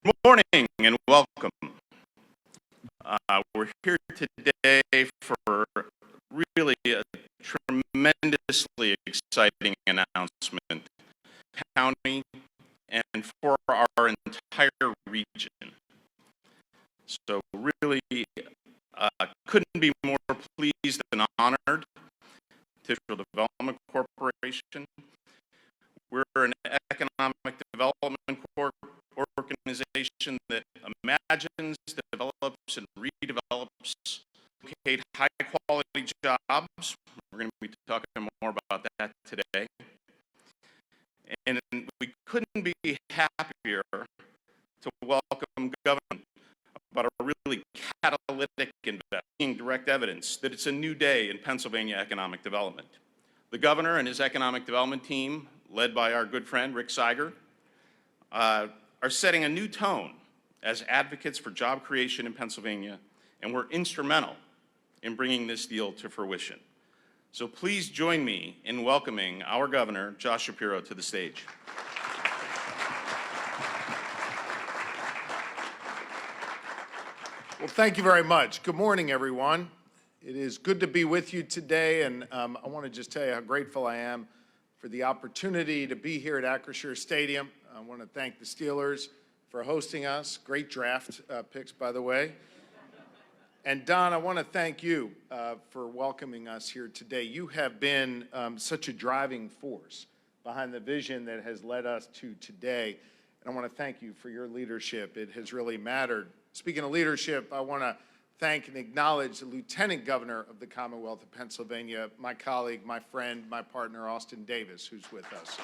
Good morning and welcome. We're here today for really a tremendously exciting announcement, county and for our entire region. So really couldn't be more pleased and honored to Digital Development Corporation. We're an economic development organization that imagines, develops, and redevelops, locate high-quality jobs. We're going to be talking more about that today. And we couldn't be happier to welcome Governor about a really catalytic investment, direct evidence that it's a new day in Pennsylvania economic development. The governor and his economic development team, led by our good friend Rick Seiger, are setting a new tone as advocates for job creation in Pennsylvania, and we're instrumental in bringing this deal to fruition. So please join me in welcoming our governor, Josh Shapiro, to the stage. Well, thank you very much. Good morning, everyone. It is good to be with you today, and I want to just tell you how grateful I am for the opportunity to be here at Acrisure Stadium. I want to thank the Steelers for hosting us. Great draft picks, by the way. And Don, I want to thank you for welcoming us here today. You have been such a driving force behind the vision that has led us to today. And I want to thank you for your leadership. It has really mattered. Speaking of leadership, I want to thank and acknowledge the Lieutenant Governor of the Commonwealth of Pennsylvania, my colleague, my friend, my partner, Austin Davis, who's with us.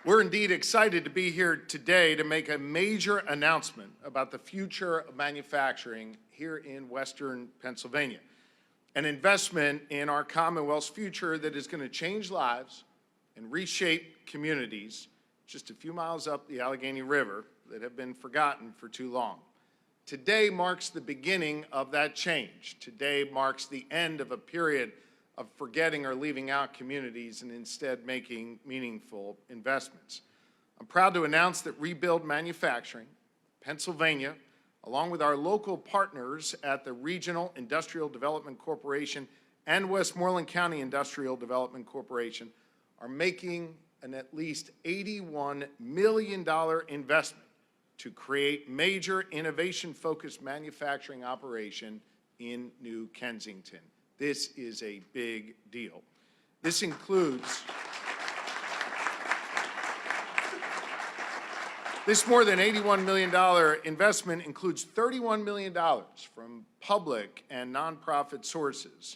We're indeed excited to be here today to make a major announcement about the future of manufacturing here in Western Pennsylvania. An investment in our Commonwealth's future that is going to change lives and reshape communities just a few miles up the Allegheny River that have been forgotten for too long. Today marks the beginning of that change. Today marks the end of a period of forgetting or leaving out communities and instead making meaningful investments. I'm proud to announce that Rebuild Manufacturing, Pennsylvania, along with our local partners at the Regional Industrial Development Corporation and Westmoreland County Industrial Development Corporation, are making an at least $81 million investment to create major innovation-focused manufacturing operation in New Kensington. This is a big deal. This includes this more than $81 million investment includes $31 million from public and nonprofit sources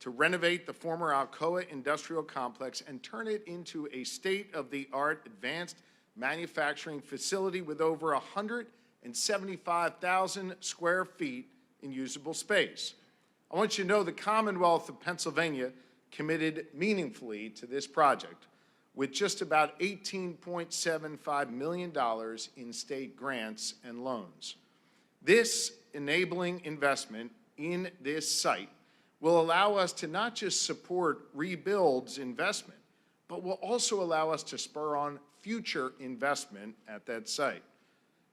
to renovate the former Alcoa Industrial Complex and turn it into a state-of-the-art advanced manufacturing facility with over 175,000 square feet in usable space. I want you to know the Commonwealth of Pennsylvania committed meaningfully to this project with just about $18.75 million in state grants and loans. This enabling investment in this site will allow us to not just support Rebuild's investment, but will also allow us to spur on future investment at that site.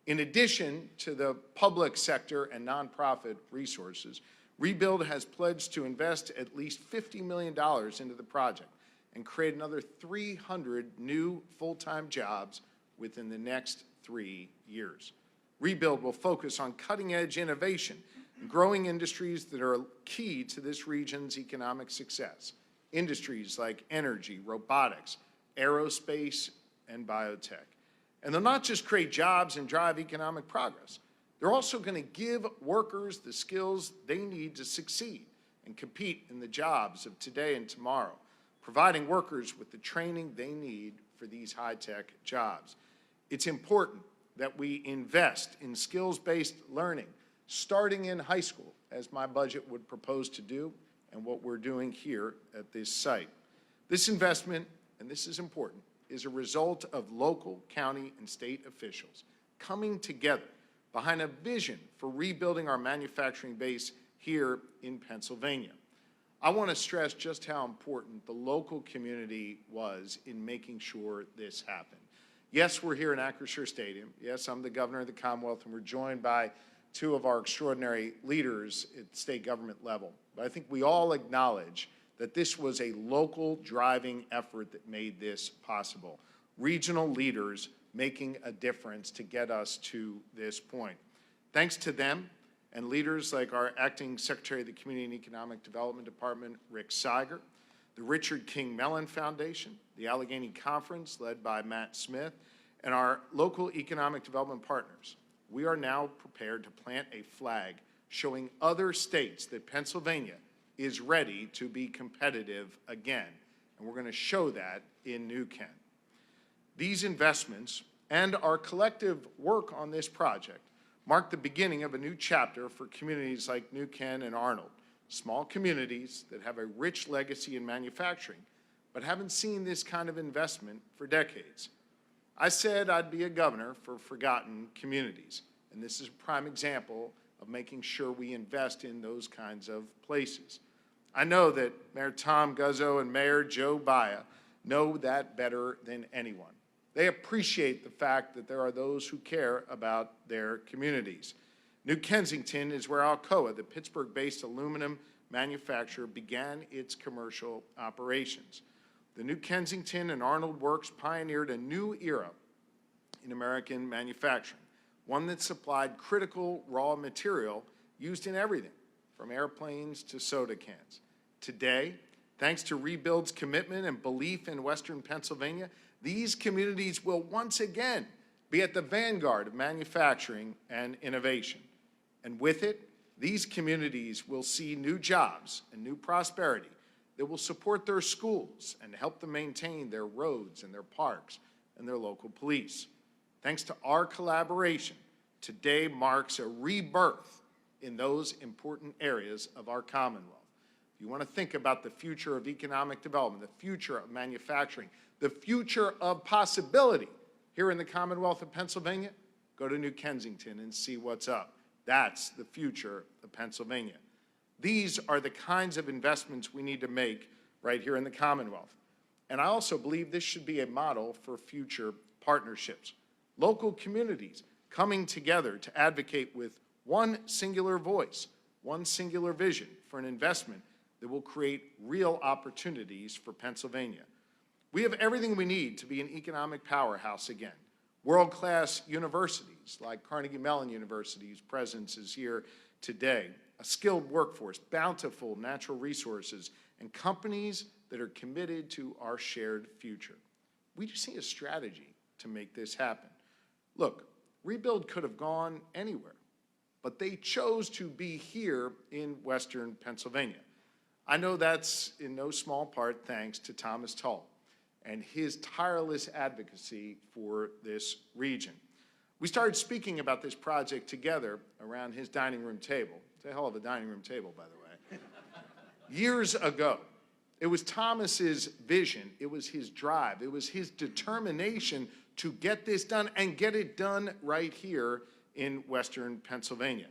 In addition to the public sector and nonprofit resources, Rebuild has pledged to invest at least $50 million into the project and create another 300 new full-time jobs within the next 3 years. Rebuild will focus on cutting-edge innovation and growing industries that are key to this region's economic success. Industries like energy, robotics, aerospace, and biotech. And they'll not just create jobs and drive economic progress. They're also going to give workers the skills they need to succeed and compete in the jobs of today and tomorrow, providing workers with the training they need for these high-tech jobs. It's important that we invest in skills-based learning, starting in high school, as my budget would propose to do, and what we're doing here at this site. This investment, and this is important, is a result of local, county, and state officials coming together behind a vision for rebuilding our manufacturing base here in Pennsylvania. I want to stress just how important the local community was in making sure this happened. Yes, we're here in Acrisure Stadium. Yes, I'm the governor of the Commonwealth, and we're joined by two of our extraordinary leaders at the state government level. But I think we all acknowledge that this was a local driving effort that made this possible. Regional leaders making a difference to get us to this point. Thanks to them and leaders like our Acting Secretary of the Community and Economic Development Department, Rick Seiger, the Richard King Mellon Foundation, the Allegheny Conference led by Matt Smith, and our local economic development partners, we are now prepared to plant a flag showing other states that Pennsylvania is ready to be competitive again. And we're going to show that in New Kent. These investments and our collective work on this project mark the beginning of a new chapter for communities like New Kent and Arnold, small communities that have a rich legacy in manufacturing, but haven't seen this kind of investment for decades. I said I'd be a governor for forgotten communities, and this is a prime example of making sure we invest in those kinds of places. I know that Mayor Tom Guzzo and Mayor Joe Baia know that better than anyone. They appreciate the fact that there are those who care about their communities. New Kensington is where Alcoa, the Pittsburgh-based aluminum manufacturer, began its commercial operations. The New Kensington and Arnold Works pioneered a new era in American manufacturing, one that supplied critical raw material used in everything, from airplanes to soda cans. Today, thanks to Rebuild's commitment and belief in Western Pennsylvania, these communities will once again be at the vanguard of manufacturing and innovation. And with it, these communities will see new jobs and new prosperity that will support their schools and help them maintain their roads and their parks and their local police. Thanks to our collaboration, today marks a rebirth in those important areas of our Commonwealth. If you want to think about the future of economic development, the future of manufacturing, the future of possibility here in the Commonwealth of Pennsylvania, go to New Kensington and see what's up. That's the future of Pennsylvania. These are the kinds of investments we need to make right here in the Commonwealth. And I also believe this should be a model for future partnerships. Local communities coming together to advocate with one singular voice, one singular vision for an investment that will create real opportunities for Pennsylvania. We have everything we need to be an economic powerhouse again. World-class universities like Carnegie Mellon University's presence is here today, a skilled workforce, bountiful natural resources, and companies that are committed to our shared future. We just need a strategy to make this happen. Look, Rebuild could have gone anywhere, but they chose to be here in Western Pennsylvania. I know that's in no small part thanks to Thomas Tull and his tireless advocacy for this region. We started speaking about this project together around his dining room table. It's a hell of a dining room table, by the way. Years ago, it was Thomas's vision, it was his drive, it was his determination to get this done and get it done right here in Western Pennsylvania.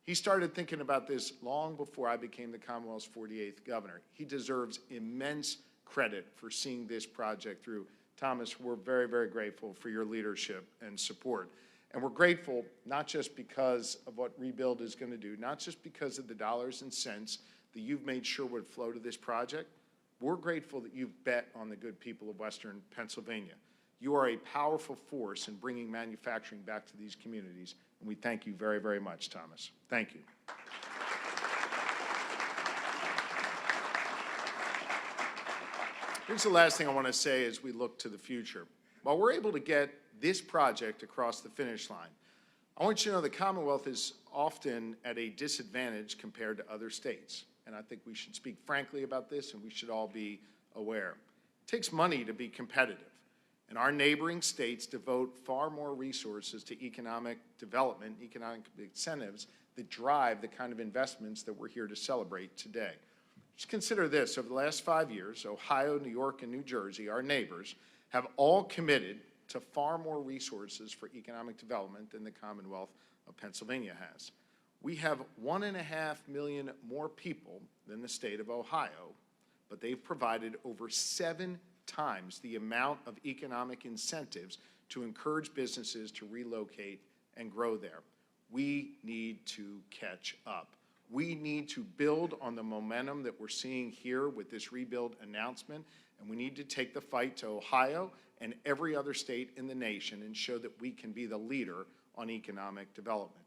He started thinking about this long before I became the Commonwealth's 48th governor. He deserves immense credit for seeing this project through. Thomas, we're very, very grateful for your leadership and support. And we're grateful not just because of what Rebuild is going to do, not just because of the dollars and cents that you've made sure would flow to this project. We're grateful that you've bet on the good people of Western Pennsylvania. You are a powerful force in bringing manufacturing back to these communities, and we thank you very, very much, Thomas. Thank you. Here's the last thing I want to say as we look to the future. While we're able to get this project across the finish line, I want you to know the Commonwealth is often at a disadvantage compared to other states. And I think we should speak frankly about this, and we should all be aware. It takes money to be competitive. And our neighboring states devote far more resources to economic development, economic incentives that drive the kind of investments that we're here to celebrate today. Just consider this, over the last 5 years, Ohio, New York, and New Jersey, our neighbors, have all committed to far more resources for economic development than the Commonwealth of Pennsylvania has. We have 1.5 million more people than the state of Ohio, but they've provided over 7 times the amount of economic incentives to encourage businesses to relocate and grow there. We need to catch up. We need to build on the momentum that we're seeing here with this rebuild announcement, and we need to take the fight to Ohio and every other state in the nation and show that we can be the leader on economic development.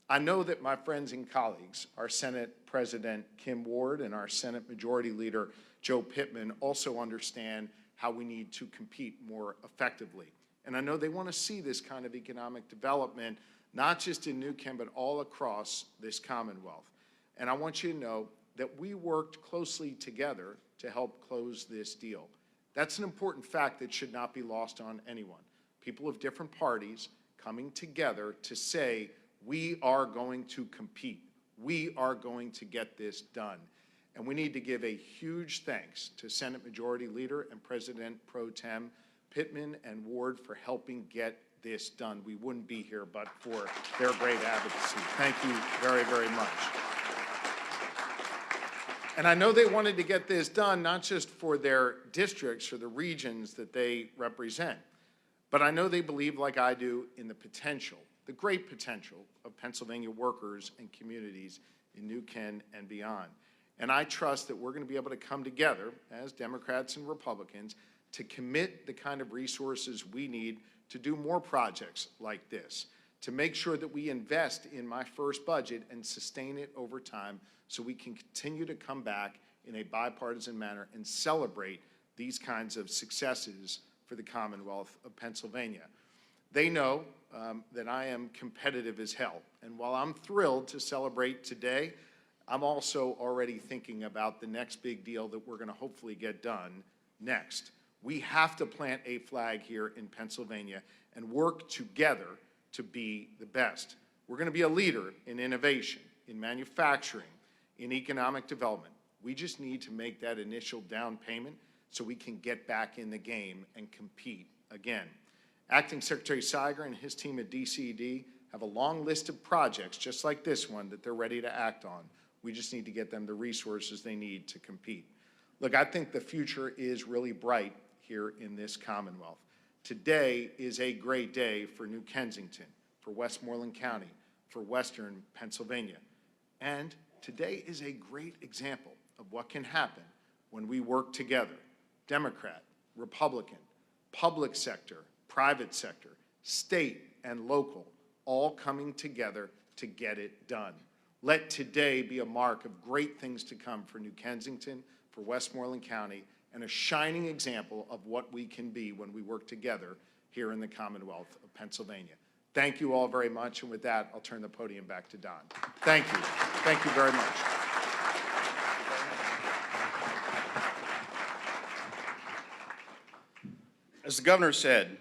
I know that my friends and colleagues, our Senate President Kim Ward and our Senate Majority Leader Joe Pittman, also understand how we need to compete more effectively. And I know they want to see this kind of economic development, not just in New Kent, but all across this Commonwealth. And I want you to know that we worked closely together to help close this deal. That's an important fact that should not be lost on anyone. People of different parties coming together to say, we are going to compete. We are going to get this done. And we need to give a huge thanks to Senate Majority Leader and President Pro Tem Pittman and Ward for helping get this done. We wouldn't be here but for their great advocacy. Thank you very, very much. And I know they wanted to get this done not just for their districts or the regions that they represent, but I know they believe, like I do, in the potential, the great potential of Pennsylvania workers and communities in New Kent and beyond. And I trust that we're going to be able to come together as Democrats and Republicans to commit the kind of resources we need to do more projects like this, to make sure that we invest in my first budget and sustain it over time so we can continue to come back in a bipartisan manner and celebrate these kinds of successes for the Commonwealth of Pennsylvania. They know that I am competitive as hell, and while I'm thrilled to celebrate today, I'm also already thinking about the next big deal that we're going to hopefully get done next. We have to plant a flag here in Pennsylvania and work together to be the best. We're going to be a leader in innovation, in manufacturing, in economic development. We just need to make that initial down payment so we can get back in the game and compete again. Acting Secretary Siger and his team at DCD have a long list of projects just like this one that they're ready to act on. We just need to get them the resources they need to compete. Look, I think the future is really bright here in this Commonwealth. Today is a great day for New Kensington, for Westmoreland County, for Western Pennsylvania. And today is a great example of what can happen when we work together, Democrat, Republican, public sector, private sector, state and local, all coming together to get it done. Let today be a mark of great things to come for New Kensington, for Westmoreland County, and a shining example of what we can be when we work together here in the Commonwealth of Pennsylvania. Thank you all very much, and with that, I'll turn the podium back to Don. Thank you. Thank you very much. As the governor said,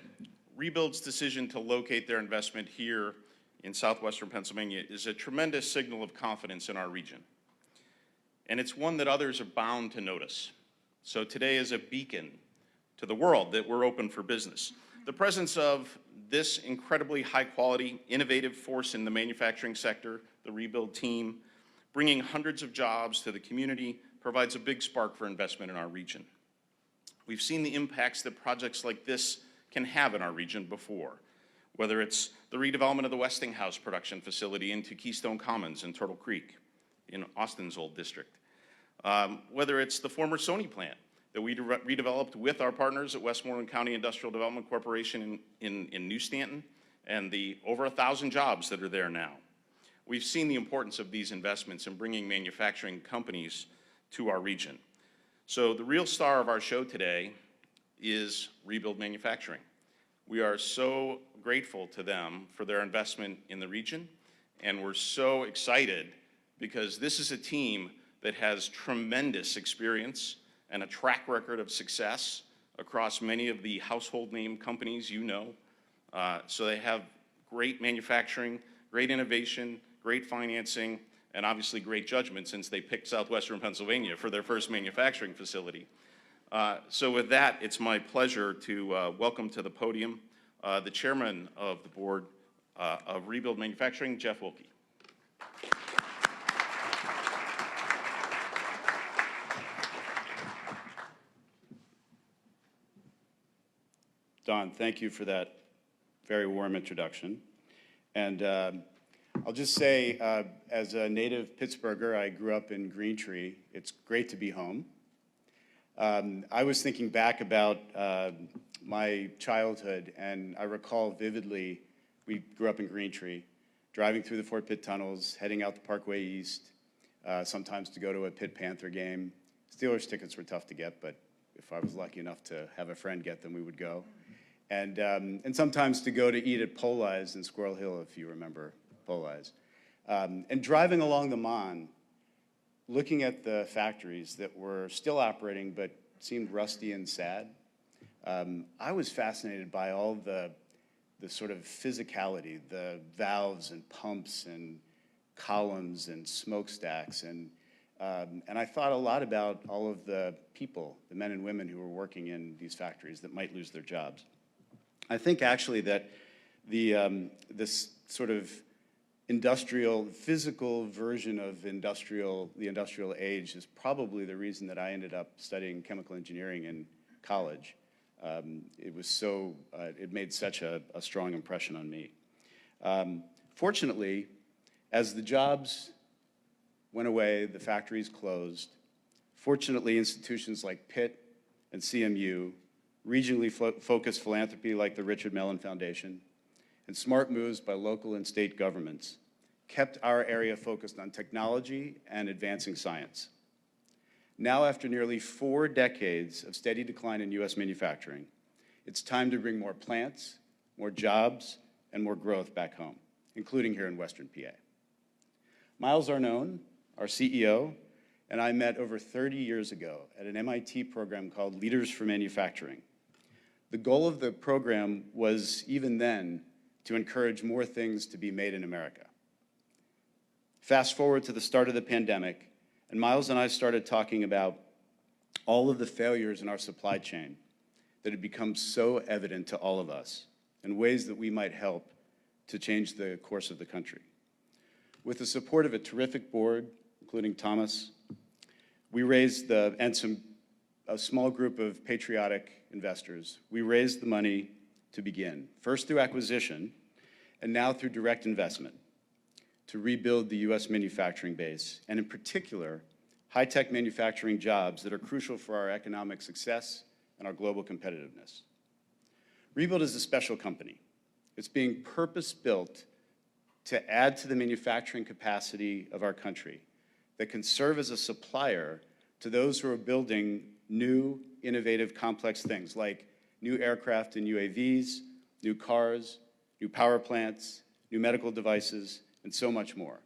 Rebuild's decision to locate their investment here in southwestern Pennsylvania is a tremendous signal of confidence in our region. And it's one that others are bound to notice. So today is a beacon to the world that we're open for business. The presence of this incredibly high-quality, innovative force in the manufacturing sector, the Rebuild team, bringing hundreds of jobs to the community, provides a big spark for investment in our region. We've seen the impacts that projects like this can have in our region before, whether it's the redevelopment of the Westinghouse production facility into Keystone Commons in Turtle Creek, in Austin's old district, whether it's the former Sony plant that we redeveloped with our partners at Westmoreland County Industrial Development Corporation in New Stanton, and the over 1,000 jobs that are there now. We've seen the importance of these investments in bringing manufacturing companies to our region. So the real star of our show today is Rebuild Manufacturing. We are so grateful to them for their investment in the region, and we're so excited because this is a team that has tremendous experience and a track record of success across many of the household name companies you know. So they have great manufacturing, great innovation, great financing, and obviously great judgment since they picked southwestern Pennsylvania for their first manufacturing facility. So with that, it's my pleasure to welcome to the podium the chairman of the board of Rebuild Manufacturing, Jeff Wilkie. Don, thank you for that very warm introduction. And I'll just say, as a native Pittsburgher, I grew up in Greentree. It's great to be home. I was thinking back about my childhood, and I recall vividly, we grew up in Greentree, driving through the Fort Pitt tunnels, heading out the Parkway East, sometimes to go to a Pitt Panther game. Steelers tickets were tough to get, but if I was lucky enough to have a friend get them, we would go. And sometimes to go to eat at Poli's in Squirrel Hill, if you remember Poli's. And driving along the Mon, looking at the factories that were still operating but seemed rusty and sad, I was fascinated by all the sort of physicality, the valves and pumps and columns and smokestacks. And I thought a lot about all of the people, the men and women who were working in these factories that might lose their jobs. I think actually that this sort of industrial, physical version of the industrial age is probably the reason that I ended up studying chemical engineering in college. It made such a strong impression on me. Fortunately, as the jobs went away, the factories closed, fortunately institutions like Pitt and CMU, regionally focused philanthropy like the Richard Mellon Foundation, and smart moves by local and state governments kept our area focused on technology and advancing science. Now, after nearly 4 decades of steady decline in U.S. manufacturing, it's time to bring more plants, more jobs, and more growth back home, including here in Western PA. Miles Arnone, our CEO, and I met over 30 years ago at an MIT program called Leaders for Manufacturing. The goal of the program was, even then, to encourage more things to be made in America. Fast forward to the start of the pandemic, and Miles and I started talking about all of the failures in our supply chain that had become so evident to all of us and ways that we might help to change the course of the country. With the support of a terrific board, including Thomas, we raised a small group of patriotic investors. We raised the money to begin, first through acquisition and now through direct investment, to rebuild the U.S. manufacturing base, and in particular, high-tech manufacturing jobs that are crucial for our economic success and our global competitiveness. Rebuild is a special company. It's being purpose-built to add to the manufacturing capacity of our country that can serve as a supplier to those who are building new, innovative, complex things like new aircraft and UAVs, new cars, new power plants, new medical devices, and so much more.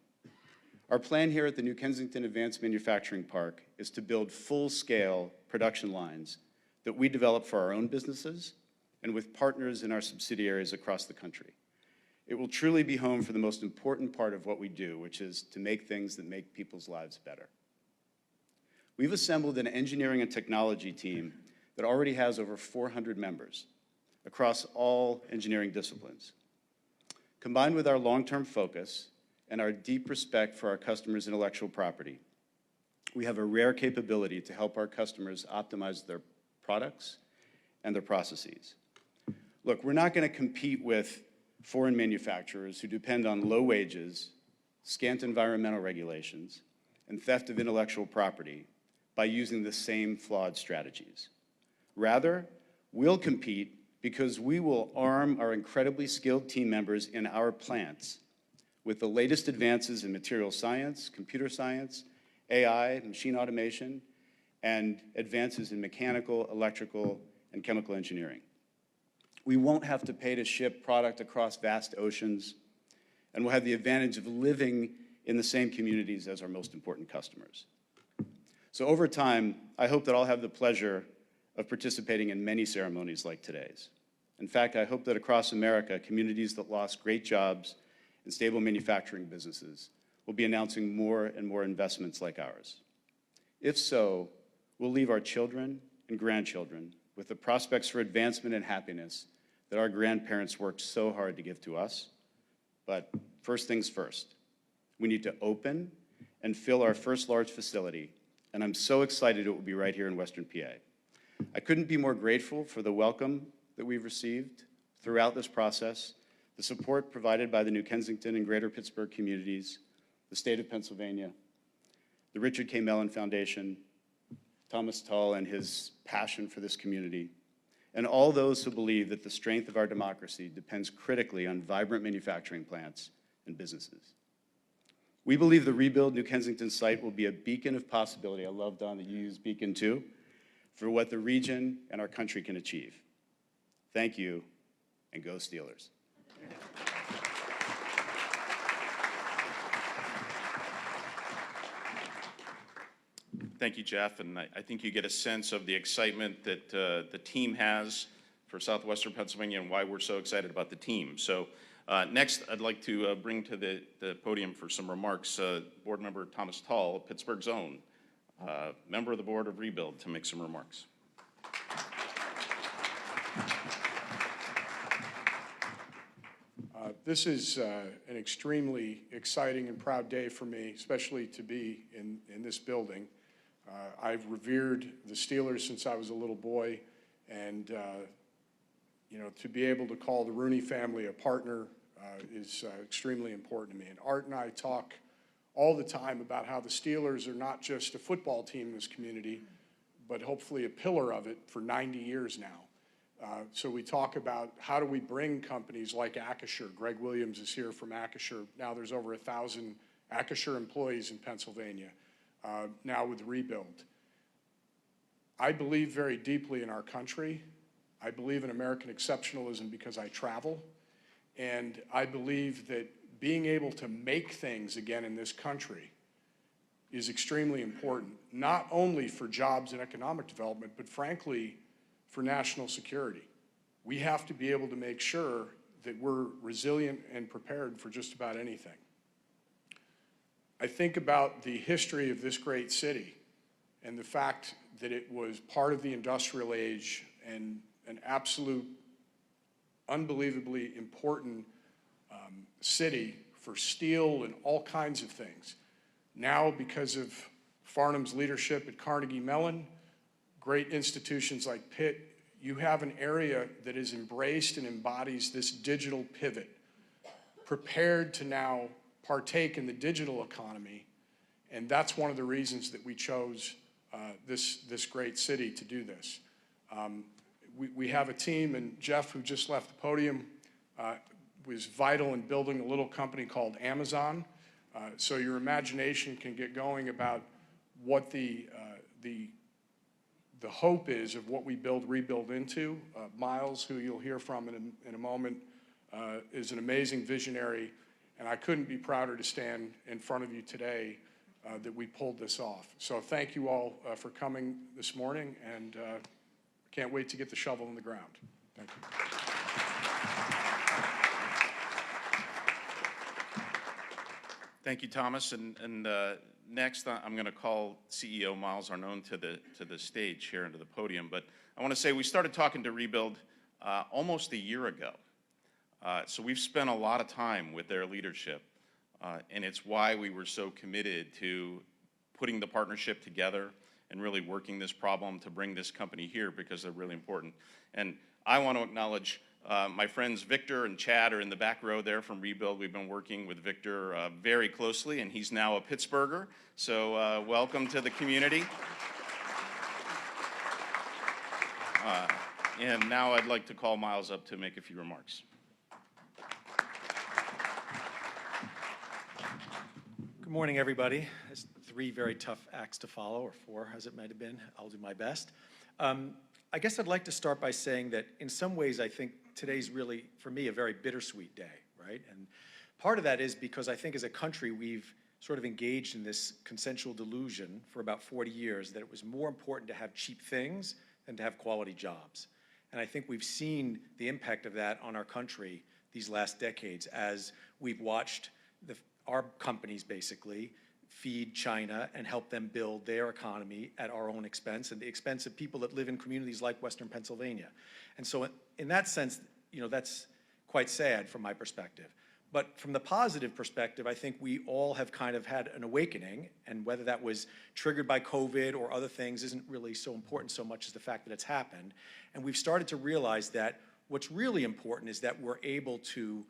Our plan here at the New Kensington Advanced Manufacturing Park is to build full-scale production lines that we develop for our own businesses and with partners in our subsidiaries across the country. It will truly be home for the most important part of what we do, which is to make things that make people's lives better. We've assembled an engineering and technology team that already has over 400 members across all engineering disciplines. Combined with our long-term focus and our deep respect for our customers' intellectual property, we have a rare capability to help our customers optimize their products and their processes. Look, we're not going to compete with foreign manufacturers who depend on low wages, scant environmental regulations, and theft of intellectual property by using the same flawed strategies. Rather, we'll compete because we will arm our incredibly skilled team members in our plants with the latest advances in material science, computer science, AI, machine automation, and advances in mechanical, electrical, and chemical engineering. We won't have to pay to ship product across vast oceans, and we'll have the advantage of living in the same communities as our most important customers. So over time, I hope that I'll have the pleasure of participating in many ceremonies like today's. In fact, I hope that across America, communities that lost great jobs and stable manufacturing businesses will be announcing more and more investments like ours. If so, we'll leave our children and grandchildren with the prospects for advancement and happiness that our grandparents worked so hard to give to us. But first things first, we need to open and fill our first large facility, and I'm so excited it will be right here in Western PA. I couldn't be more grateful for the welcome that we've received throughout this process, the support provided by the New Kensington and Greater Pittsburgh communities, the state of Pennsylvania, the Richard K. Mellon Foundation, Thomas Tull and his passion for this community, and all those who believe that the strength of our democracy depends critically on vibrant manufacturing plants and businesses. We believe the Rebuild New Kensington site will be a beacon of possibility. I love, Don, that you use beacon too, for what the region and our country can achieve. Thank you, and go Steelers. Thank you, Jeff, and I think you get a sense of the excitement that the team has for Southwestern Pennsylvania and why we're so excited about the team. So next, I'd like to bring to the podium for some remarks Board Member Thomas Tull, Pittsburgh's own, member of the Board of Rebuild, to make some remarks. This is an extremely exciting and proud day for me, especially to be in this building. I've revered the Steelers since I was a little boy, and you know, to be able to call the Rooney family a partner is extremely important to me. And Art and I talk all the time about how the Steelers are not just a football team in this community, but hopefully a pillar of it for 90 years now. So we talk about how do we bring companies like Acrisure. Greg Williams is here from Acrisure. Now there's over 1,000 Acrisure employees in Pennsylvania, now with Rebuild. I believe very deeply in our country. I believe in American exceptionalism because I travel. And I believe that being able to make things again in this country is extremely important, not only for jobs and economic development, but frankly, for national security. We have to be able to make sure that we're resilient and prepared for just about anything. I think about the history of this great city and the fact that it was part of the industrial age and an absolute, unbelievably important city for steel and all kinds of things. Now, because of Farnham's leadership at Carnegie Mellon, great institutions like Pitt, you have an area that is embraced and embodies this digital pivot, prepared to now partake in the digital economy, and that's one of the reasons that we chose this great city to do this. We have a team, and Jeff, who just left the podium, was vital in building a little company called Amazon. So your imagination can get going about what the hope is of what we rebuild into. Miles, who you'll hear from in a moment, is an amazing visionary, and I couldn't be prouder to stand in front of you today that we pulled this off. So thank you all for coming this morning, and can't wait to get the shovel in the ground. Thank you. Thank you, Thomas. And next, I'm going to call CEO Miles Arnone to the stage here and to the podium. But I want to say we started talking to Rebuild almost a year ago. So we've spent a lot of time with their leadership, and it's why we were so committed to putting the partnership together and really working this problem to bring this company here, because they're really important. And I want to acknowledge my friends Victor and Chad are in the back row there from Rebuild. We've been working with Victor very closely, and he's now a Pittsburgher. So welcome to the community. And now I'd like to call Miles up to make a few remarks. Good morning, everybody. It's 3 very tough acts to follow, or 4 as it might have been. I'll do my best. I guess I'd like to start by saying that in some ways I think today's really, for me, a very bittersweet day, right? And part of that is because I think as a country we've sort of engaged in this consensual delusion for about 40 years that it was more important to have cheap things than to have quality jobs. And I think we've seen the impact of that on our country these last decades as we've watched our companies basically feed China and help them build their economy at our own expense and the expense of people that live in communities like Western Pennsylvania. And so in that sense, you know, that's quite sad from my perspective. But from the positive perspective, I think we all have kind of had an awakening, and whether that was triggered by COVID or other things isn't really so important so much as the fact that it's happened. And we've started to realize that What's really important is that we're able to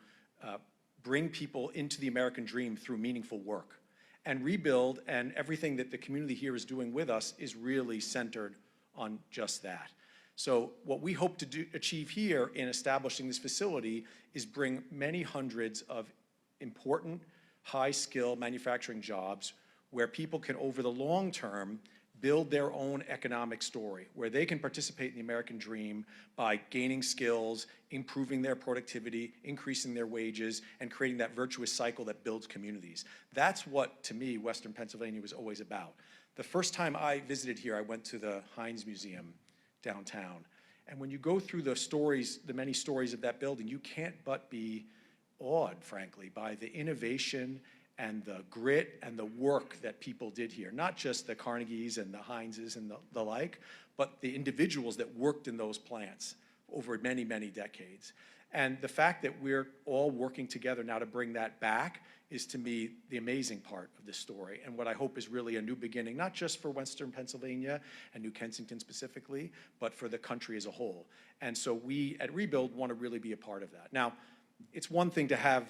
bring people into the American dream through meaningful work. And Rebuild and everything that the community here is doing with us is really centered on just that. So what we hope to achieve here in establishing this facility is bring many hundreds of important, high-skill manufacturing jobs where people can, over the long term, build their own economic story, where they can participate in the American dream by gaining skills, improving their productivity, increasing their wages, and creating that virtuous cycle that builds communities. That's what, to me, Western Pennsylvania was always about. The first time I visited here, I went to the Heinz Museum downtown. And when you go through the stories, the many stories of that building, you can't but be awed, frankly, by the innovation and the grit and the work that people did here. Not just the Carnegies and the Heinzes and the like, but the individuals that worked in those plants over many, many decades. And the fact that we're all working together now to bring that back is, to me, the amazing part of this story, and what I hope is really a new beginning, not just for Western Pennsylvania and New Kensington specifically, but for the country as a whole. And so we at Rebuild want to really be a part of that. Now, it's one thing to have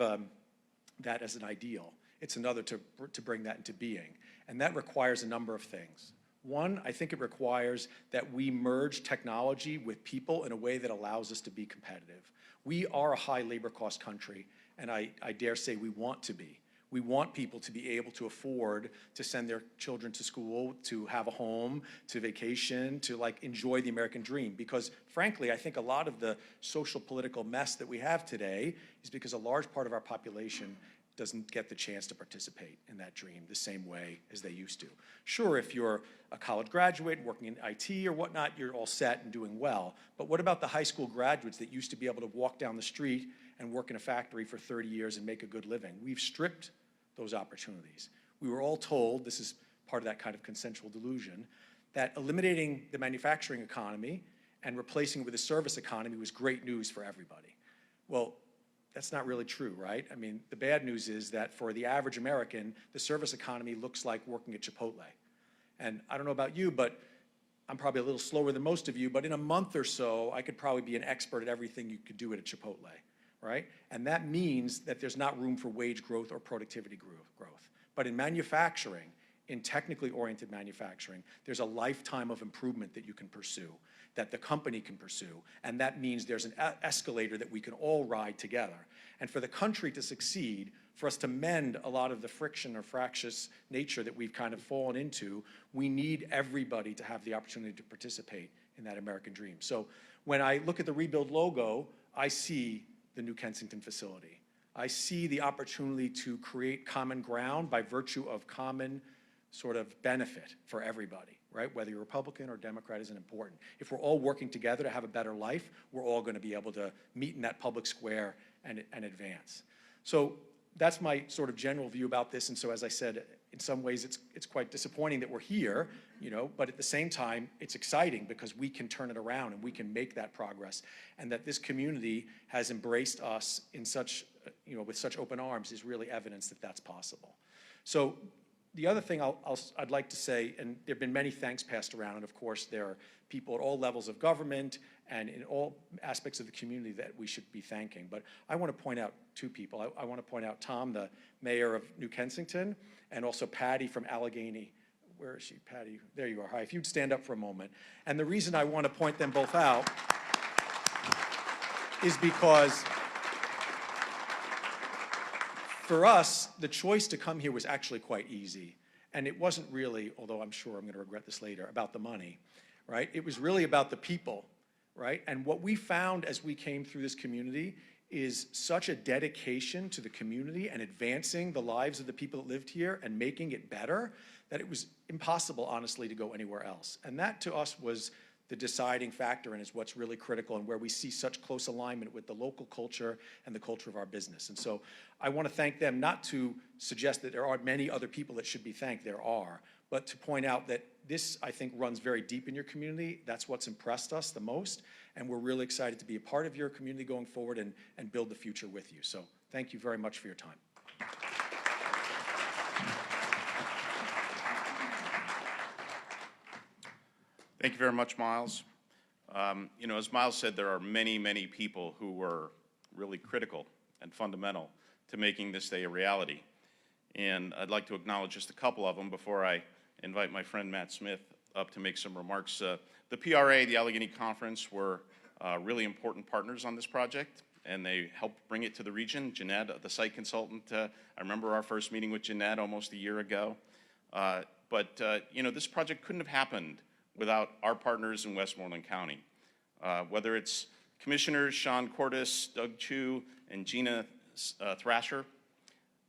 that as an ideal. It's another to bring that into being. And that requires a number of things. One, I think it requires that we merge technology with people in a way that allows us to be competitive. We are a high labor cost country, and I dare say we want to be. We want people to be able to afford to send their children to school, to have a home, to vacation, to enjoy the American dream. Because frankly, I think a lot of the social political mess that we have today is because a large part of our population doesn't get the chance to participate in that dream the same way as they used to. Sure, if you're a college graduate working in IT or whatnot, you're all set and doing well. But what about the high school graduates that used to be able to walk down the street and work in a factory for 30 years and make a good living? We've stripped those opportunities. We were all told, this is part of that kind of consensual delusion, that eliminating the manufacturing economy and replacing it with a service economy was great news for everybody. Well, that's not really true, right? I mean, the bad news is that for the average American, the service economy looks like working at Chipotle. And I don't know about you, but I'm probably a little slower than most of you, but in a month or so, I could probably be an expert at everything you could do at a Chipotle, right? And that means that there's not room for wage growth or productivity growth. But in manufacturing, in technically oriented manufacturing, there's a lifetime of improvement that you can pursue, that the company can pursue, and that means there's an escalator that we can all ride together. And for the country to succeed, for us to mend a lot of the friction or fractious nature that we've kind of fallen into, we need everybody to have the opportunity to participate in that American dream. So when I look at the Rebuild logo, I see the New Kensington facility. I see the opportunity to create common ground by virtue of common sort of benefit for everybody, right? Whether you're Republican or Democrat isn't important. If we're all working together to have a better life, we're all going to be able to meet in that public square and advance. So that's my sort of general view about this. And so, as I said, in some ways it's quite disappointing that we're here, but at the same time, it's exciting because we can turn it around and we can make that progress. And that this community has embraced us in such, with such open arms is really evidence that that's possible. So the other thing I'd like to say, and there have been many thanks passed around, and of course there are people at all levels of government and in all aspects of the community that we should be thanking. But I want to point out two people. I want to point out Tom, the mayor of New Kensington, and also Patty from Allegheny. Where is she, Patty? There you are. Hi, if you'd stand up for a moment. And the reason I want to point them both out is because for us, the choice to come here was actually quite easy. And it wasn't really, although I'm sure I'm going to regret this later, about the money, right? It was really about the people, right? And what we found as we came through this community is such a dedication to the community and advancing the lives of the people that lived here and making it better that it was impossible, honestly, to go anywhere else. And that, to us, was the deciding factor and is what's really critical and where we see such close alignment with the local culture and the culture of our business. And so I want to thank them, not to suggest that there are many other people that should be thanked, there are, but to point out that this, I think, runs very deep in your community. That's what's impressed us the most, and we're really excited to be a part of your community going forward and build the future with you. So thank you very much for your time. Thank you very much, Miles. You know, as Miles said, there are many, many people who were really critical and fundamental to making this day a reality. And I'd like to acknowledge just a couple of them before I invite my friend Matt Smith up to make some remarks. The PRA, the Allegheny Conference, were really important partners on this project, and they helped bring it to the region. Jeanette, the site consultant, I remember our first meeting with Jeanette almost a year ago. You know, this project couldn't have happened without our partners in Westmoreland County. Whether it's Commissioners Sean Cordes, Doug Chu, and Gina Thrasher,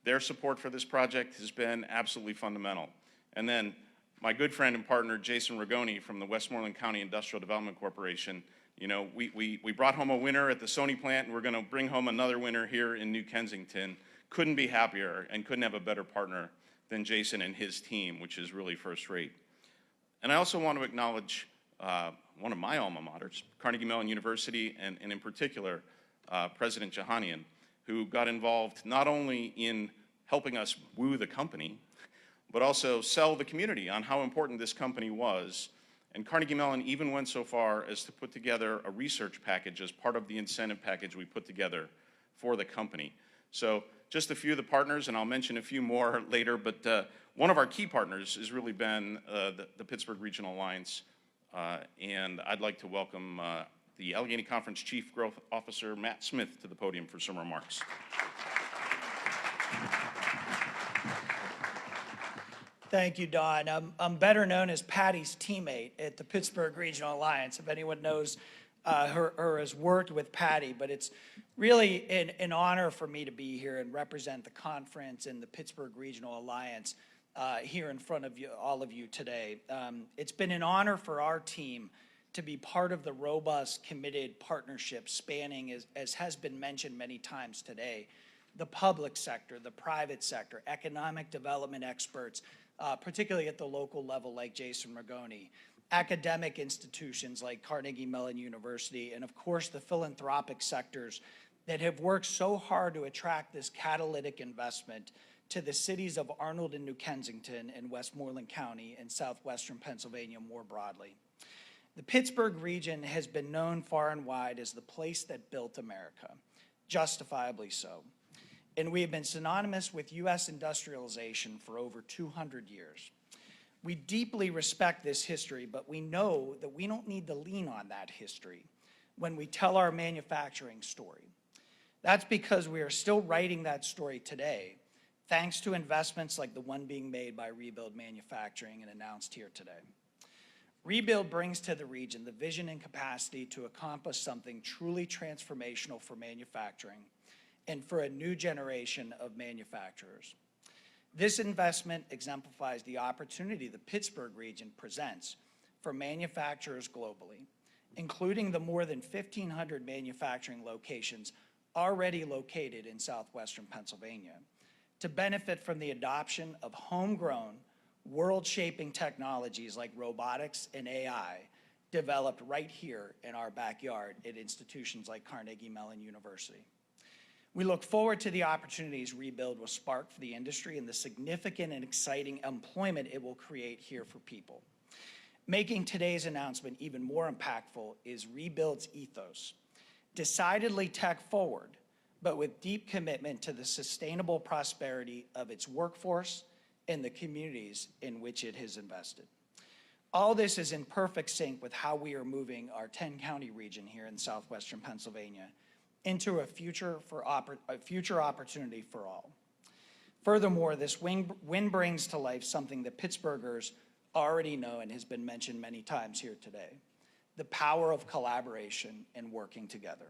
their support for this project has been absolutely fundamental. And then my good friend and partner, Jason Rigoni from the Westmoreland County Industrial Development Corporation, you know, we brought home a winner at the Sony plant, and we're gonna bring home another winner here in New Kensington. Couldn't be happier and couldn't have a better partner than Jason and his team, which is really first rate. And I also want to acknowledge one of my alma maters, Carnegie Mellon University, and in particular, President Jahanian, who got involved not only in helping us woo the company, but also sell the community on how important this company was. And Carnegie Mellon even went so far as to put together a research package as part of the incentive package we put together for the company. So just a few of the partners, and I'll mention a few more later, but one of our key partners has really been the Pittsburgh Regional Alliance. And I'd like to welcome the Allegheny Conference Chief Growth Officer, Matt Smith, to the podium for some remarks. Thank you, Don. I'm better known as Patty's teammate at the Pittsburgh Regional Alliance, if anyone knows her or has worked with Patty. But it's really an honor for me to be here and represent the conference and the Pittsburgh Regional Alliance here in front of you, all of you today. It's been an honor for our team to be part of the robust, committed partnership spanning, as has been mentioned many times today, the public sector, the private sector, economic development experts, particularly at the local level like Jason Rigoni, academic institutions like Carnegie Mellon University, and of course the philanthropic sectors that have worked so hard to attract this catalytic investment to the cities of Arnold and New Kensington and Westmoreland County and southwestern Pennsylvania more broadly. The Pittsburgh region has been known far and wide as the place that built America, justifiably so. And we have been synonymous with U.S. industrialization for over 200 years. We deeply respect this history, but we know that we don't need to lean on that history when we tell our manufacturing story. That's because we are still writing that story today, thanks to investments like the one being made by Rebuild Manufacturing and announced here today. Rebuild brings to the region the vision and capacity to accomplish something truly transformational for manufacturing and for a new generation of manufacturers. This investment exemplifies the opportunity the Pittsburgh region presents for manufacturers globally, including the more than 1,500 manufacturing locations already located in southwestern Pennsylvania, to benefit from the adoption of homegrown, world-shaping technologies like robotics and AI developed right here in our backyard at institutions like Carnegie Mellon University. We look forward to the opportunities Rebuild will spark for the industry and the significant and exciting employment it will create here for people. Making today's announcement even more impactful is Rebuild's ethos, decidedly tech forward, but with deep commitment to the sustainable prosperity of its workforce and the communities in which it has invested. All this is in perfect sync with how we are moving our 10-county region here in southwestern Pennsylvania into a future opportunity for all. Furthermore, this win brings to life something that Pittsburghers already know and has been mentioned many times here today: the power of collaboration and working together.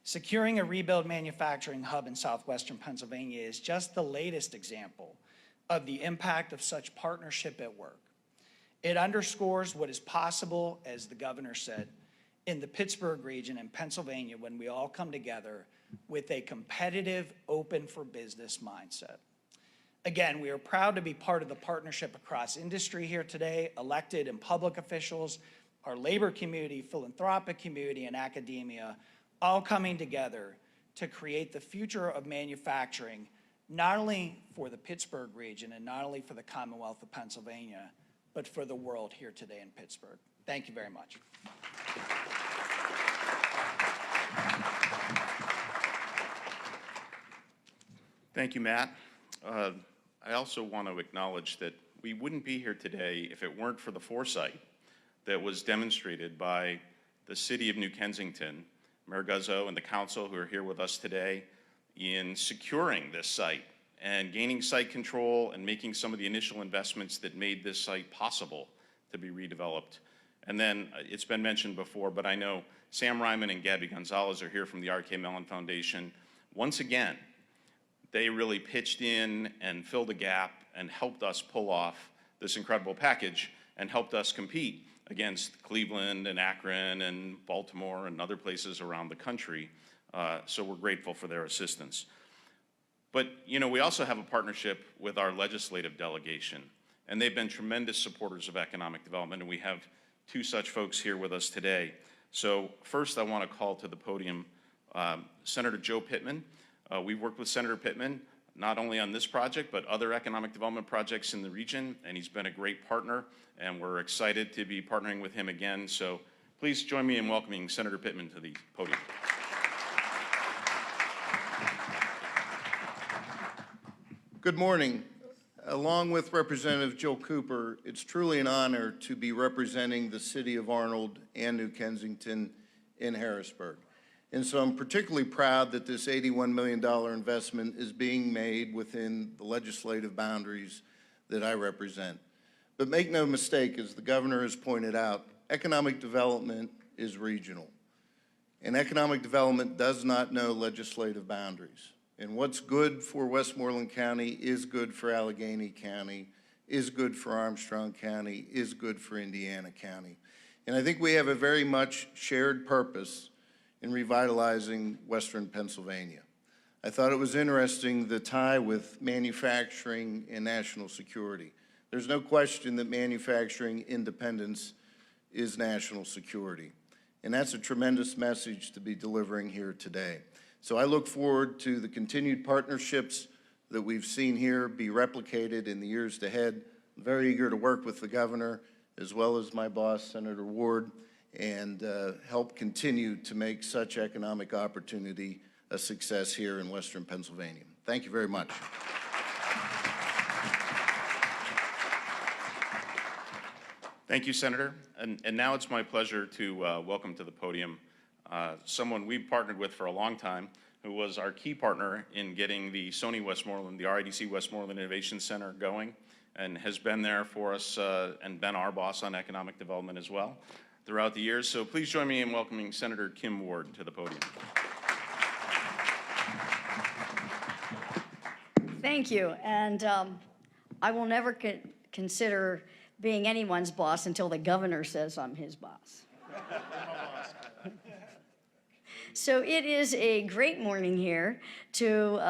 Securing a Rebuild manufacturing hub in southwestern Pennsylvania is just the latest example of the impact of such partnership at work. It underscores what is possible, as the governor said, in the Pittsburgh region and Pennsylvania when we all come together with a competitive, open for business mindset. Again, we are proud to be part of the partnership across industry here today, elected and public officials, our labor community, philanthropic community, and academia, all coming together to create the future of manufacturing, not only for the Pittsburgh region and not only for the Commonwealth of Pennsylvania, but for the world here today in Pittsburgh. Thank you very much. Thank you, Matt. I also want to acknowledge that we wouldn't be here today if it weren't for the foresight that was demonstrated by the City of New Kensington, Mayor Guzzo and the council who are here with us today in securing this site and gaining site control and making some of the initial investments that made this site possible to be redeveloped. And then it's been mentioned before, but I know Sam Ryman and Gabby Gonzalez are here from the R.K. Mellon Foundation. Once again, they really pitched in and filled a gap and helped us pull off this incredible package and helped us compete against Cleveland and Akron and Baltimore and other places around the country. So we're grateful for their assistance. But, you know, we also have a partnership with our legislative delegation, and they've been tremendous supporters of economic development, and we have two such folks here with us today. So first, I want to call to the podium Senator Joe Pittman. We've worked with Senator Pittman not only on this project, but other economic development projects in the region, and he's been a great partner, and we're excited to be partnering with him again. So please join me in welcoming Senator Pittman to the podium. Good morning. Along with Representative Jill Cooper, it's truly an honor to be representing the City of Arnold and New Kensington in Harrisburg. And so I'm particularly proud that this $81 million investment is being made within the legislative boundaries that I represent. But make no mistake, as the governor has pointed out, economic development is regional. And economic development does not know legislative boundaries. And what's good for Westmoreland County is good for Allegheny County, is good for Armstrong County, is good for Indiana County. And I think we have a very much shared purpose in revitalizing Western Pennsylvania. I thought it was interesting the tie with manufacturing and national security. There's no question that manufacturing independence is national security. And that's a tremendous message to be delivering here today. So I look forward to the continued partnerships that we've seen here be replicated in the years ahead. I'm very eager to work with the governor as well as my boss, Senator Ward, and help continue to make such economic opportunity a success here in Western Pennsylvania. Thank you very much. Thank you, Senator. And now it's my pleasure to welcome to the podium someone we've partnered with for a long time, who was our key partner in getting the Sony Westmoreland, the RIDC Westmoreland Innovation Center going, and has been there for us and been our boss on economic development as well throughout the years. So please join me in welcoming Senator Kim Ward to the podium. Thank you. And I will never consider being anyone's boss until the governor says I'm his boss. So it is a great morning here to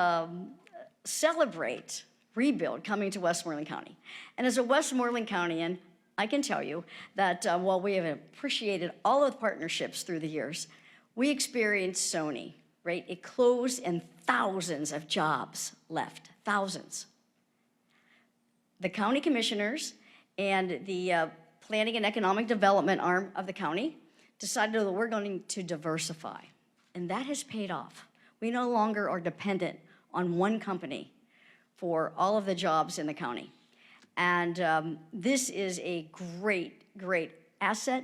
celebrate Rebuild coming to Westmoreland County. And as a Westmoreland Countyan, I can tell you that while we have appreciated all of the partnerships through the years, we experienced Sony, right? It closed and thousands of jobs left, thousands. The county commissioners and the planning and economic development arm of the county decided that we're going to diversify. And that has paid off. We no longer are dependent on one company for all of the jobs in the county. And this is a great, great asset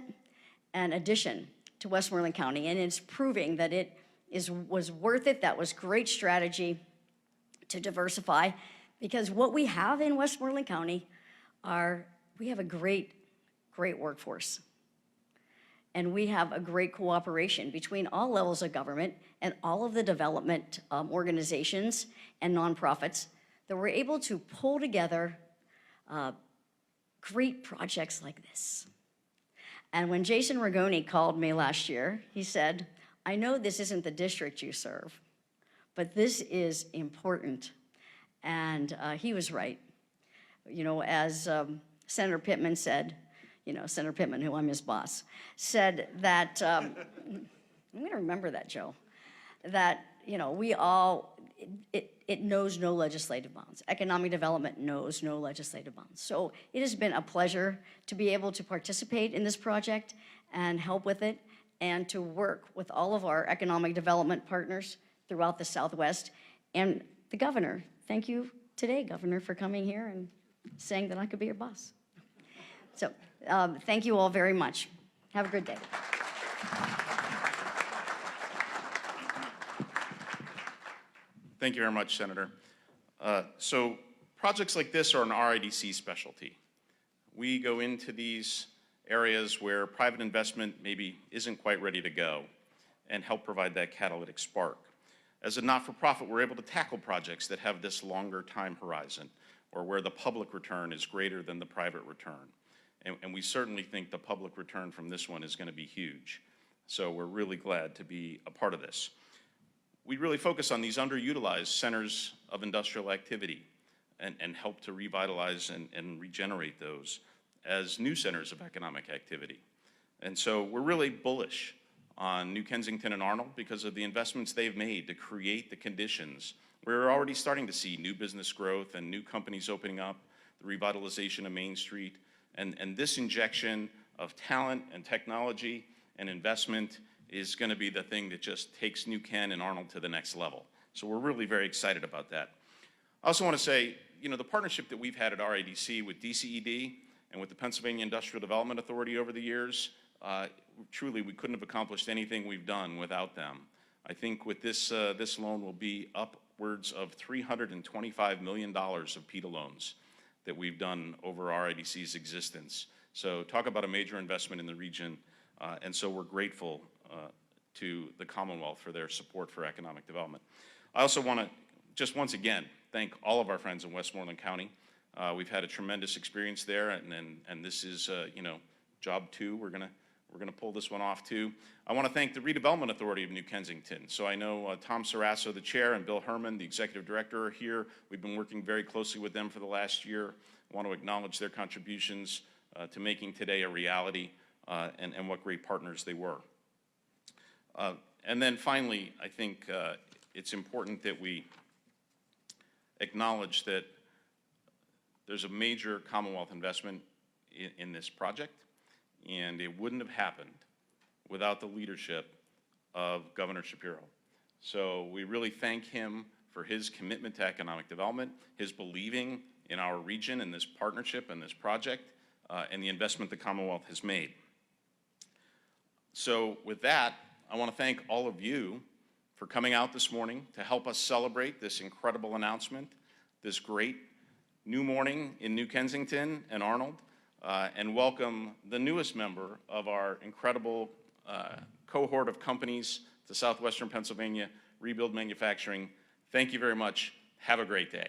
and addition to Westmoreland County. And it's proving that it was worth it. That was great strategy to diversify, because what we have in Westmoreland County we have a great, great workforce. And we have a great cooperation between all levels of government and all of the development organizations and nonprofits that we're able to pull together great projects like this. And when Jason Rigoni called me last year, he said, I know this isn't the district you serve, but this is important. And he was right. You know, as Senator Pittman said, Senator Pittman, who I'm his boss, said that, I'm going to remember that, Joe, that, we all, it knows no legislative bounds. Economic development knows no legislative bounds. So it has been a pleasure to be able to participate in this project and help with it, and to work with all of our economic development partners throughout the Southwest. And the governor, thank you today, Governor, for coming here and saying that I could be your boss. So thank you all very much. Have a good day. Thank you very much, Senator. So projects like this are an RIDC specialty. We go into these areas where private investment maybe isn't quite ready to go and help provide that catalytic spark. As a not-for-profit, we're able to tackle projects that have this longer time horizon, or where the public return is greater than the private return. And we certainly think the public return from this one is going to be huge. So we're really glad to be a part of this. We really focus on these underutilized centers of industrial activity and help to revitalize and regenerate those as new centers of economic activity. And so we're really bullish on New Kensington and Arnold because of the investments they've made to create the conditions. We're already starting to see new business growth and new companies opening up, the revitalization of Main Street, and this injection of talent and technology and investment is going to be the thing that just takes New Ken and Arnold to the next level. So we're really very excited about that. I also want to say, you know, the partnership that we've had at RIDC with DCED and with the Pennsylvania Industrial Development Authority over the years, truly we couldn't have accomplished anything we've done without them. I think with this, this loan will be upwards of $325 million of PETA loans that we've done over RIDC's existence. So talk about a major investment in the region, and so we're grateful to the Commonwealth for their support for economic development. I also want to just once again thank all of our friends in Westmoreland County. We've had a tremendous experience there, and this is you know, job two. We're gonna pull this one off too. I want to thank the Redevelopment Authority of New Kensington. So I know Tom Sarasso, the chair, and Bill Herman, the executive director, are here. We've been working very closely with them for the last year. I want to acknowledge their contributions to making today a reality, and what great partners they were. And then finally, I think it's important that we acknowledge that there's a major Commonwealth investment in this project, and it wouldn't have happened without the leadership of Governor Shapiro. So we really thank him for his commitment to economic development, his believing in our region and this partnership and this project, and the investment the Commonwealth has made. So with that, I want to thank all of you for coming out this morning to help us celebrate this incredible announcement, this great new morning in New Kensington and Arnold, and welcome the newest member of our incredible cohort of companies to Southwestern Pennsylvania, Rebuild Manufacturing. Thank you very much. Have a great day.